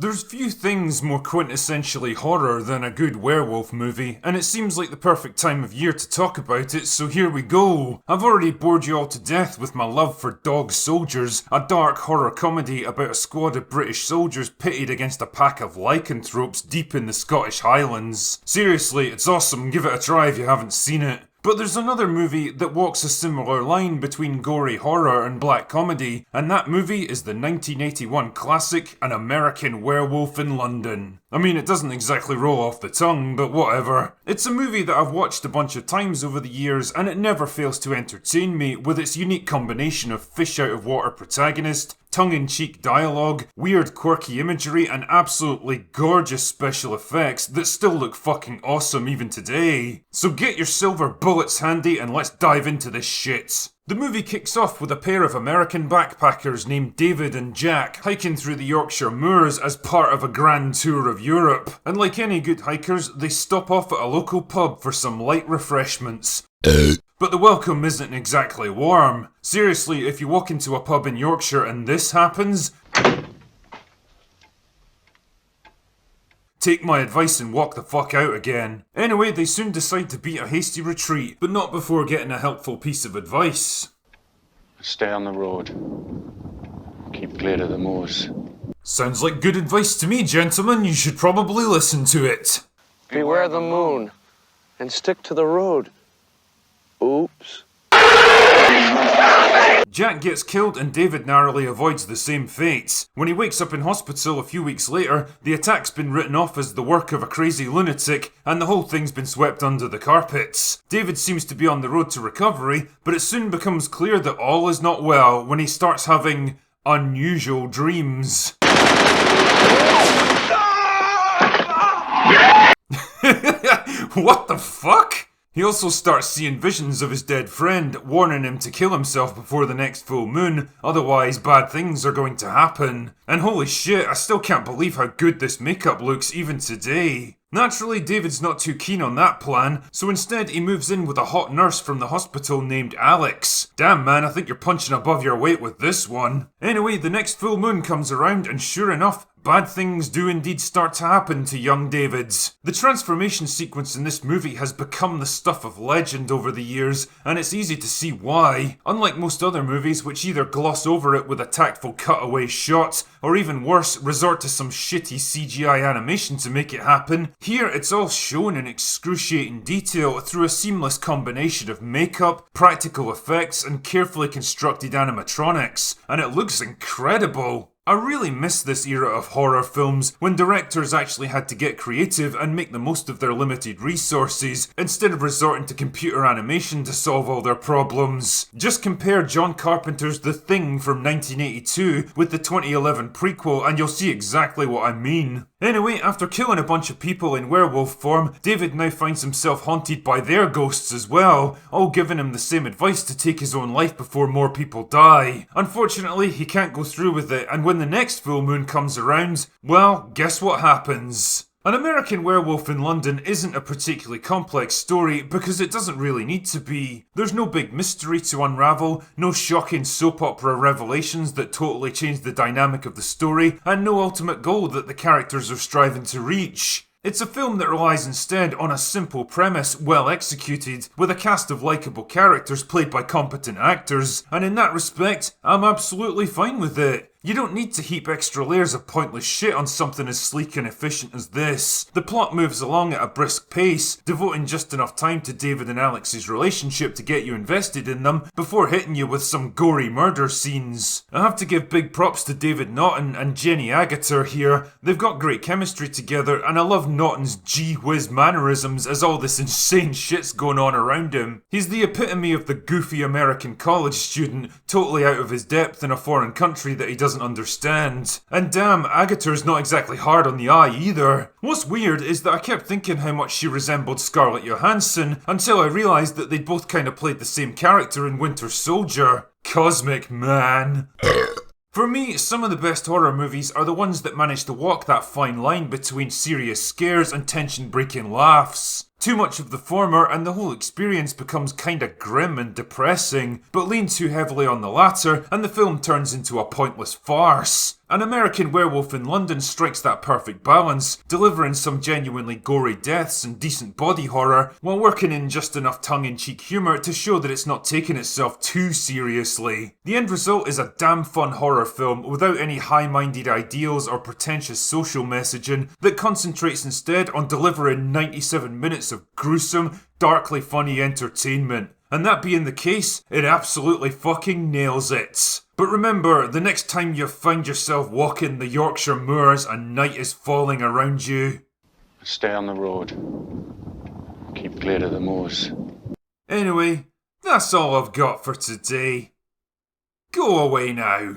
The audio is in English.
There's few things more quintessentially horror than a good werewolf movie, and it seems like the perfect time of year to talk about it, so here we go. I've already bored you all to death with my love for Dog Soldiers, a dark horror comedy about a squad of British soldiers pitted against a pack of lycanthropes deep in the Scottish Highlands. Seriously, it's awesome, give it a try if you haven't seen it. But there's another movie that walks a similar line between gory horror and black comedy, and that movie is the 1981 classic An American Werewolf in London. I mean, it doesn't exactly roll off the tongue, but whatever. It's a movie that I've watched a bunch of times over the years, and it never fails to entertain me with its unique combination of fish-out-of-water protagonist, tongue-in-cheek dialogue, weird quirky imagery, and absolutely gorgeous special effects that still look fucking awesome even today. So get your silver bullets handy and let's dive into this shit. The movie kicks off with a pair of American backpackers named David and Jack hiking through the Yorkshire moors as part of a grand tour of Europe. And like any good hikers, they stop off at a local pub for some light refreshments. But the welcome isn't exactly warm. Seriously, if you walk into a pub in Yorkshire and this happens, take my advice and walk the fuck out again. Anyway, they soon decide to beat a hasty retreat, but not before getting a helpful piece of advice. Stay on the road. Keep clear of the moors. Sounds like good advice to me, gentlemen. You should probably listen to it. Beware the moon and stick to the road. Oops. Jack gets killed and David narrowly avoids the same fate. When he wakes up in hospital a few weeks later, the attack's been written off as the work of a crazy lunatic and the whole thing's been swept under the carpets. David seems to be on the road to recovery, but it soon becomes clear that all is not well when he starts having unusual dreams. What the fuck? He also starts seeing visions of his dead friend, warning him to kill himself before the next full moon, otherwise bad things are going to happen. And holy shit, I still can't believe how good this makeup looks even today. Naturally, David's not too keen on that plan, so instead he moves in with a hot nurse from the hospital named Alex. Damn man, I think you're punching above your weight with this one. Anyway, the next full moon comes around and sure enough, bad things do indeed start to happen to young Davids. The transformation sequence in this movie has become the stuff of legend over the years, and it's easy to see why. Unlike most other movies which either gloss over it with a tactful cutaway shot, or even worse, resort to some shitty CGI animation to make it happen, here it's all shown in excruciating detail through a seamless combination of makeup, practical effects, and carefully constructed animatronics, and it looks incredible. I really miss this era of horror films when directors actually had to get creative and make the most of their limited resources instead of resorting to computer animation to solve all their problems. Just compare John Carpenter's The Thing from 1982 with the 2011 prequel and you'll see exactly what I mean. Anyway, after killing a bunch of people in werewolf form, David now finds himself haunted by their ghosts as well, all giving him the same advice to take his own life before more people die. Unfortunately, he can't go through with it, and when the next full moon comes around, well, guess what happens? An American Werewolf in London isn't a particularly complex story because it doesn't really need to be. There's no big mystery to unravel, no shocking soap opera revelations that totally change the dynamic of the story, and no ultimate goal that the characters are striving to reach. It's a film that relies instead on a simple premise, well executed, with a cast of likeable characters played by competent actors, and in that respect, I'm absolutely fine with it. You don't need to heap extra layers of pointless shit on something as sleek and efficient as this. The plot moves along at a brisk pace, devoting just enough time to David and Alex's relationship to get you invested in them, before hitting you with some gory murder scenes. I have to give big props to David Naughton and Jenny Agutter here. They've got great chemistry together, and I love Naughton's gee-whiz mannerisms as all this insane shit's going on around him. He's the epitome of the goofy American college student, totally out of his depth in a foreign country that he doesn't understand. And damn, Agatha's not exactly hard on the eye either. What's weird is that I kept thinking how much she resembled Scarlett Johansson until I realised that they'd both kind of played the same character in Winter Soldier. Cosmic Man. For me, some of the best horror movies are the ones that manage to walk that fine line between serious scares and tension-breaking laughs. Too much of the former and the whole experience becomes kinda grim and depressing, but lean too heavily on the latter and the film turns into a pointless farce. An American Werewolf in London strikes that perfect balance, delivering some genuinely gory deaths and decent body horror, while working in just enough tongue-in-cheek humour to show that it's not taking itself too seriously. The end result is a damn fun horror film without any high-minded ideals or pretentious social messaging that concentrates instead on delivering 97 minutes of gruesome, darkly funny entertainment. And that being the case, it absolutely fucking nails it. But remember, the next time you find yourself walking the Yorkshire moors and night is falling around you, Stay on the road. Keep clear of the moors. Anyway, that's all I've got for today. Go away now.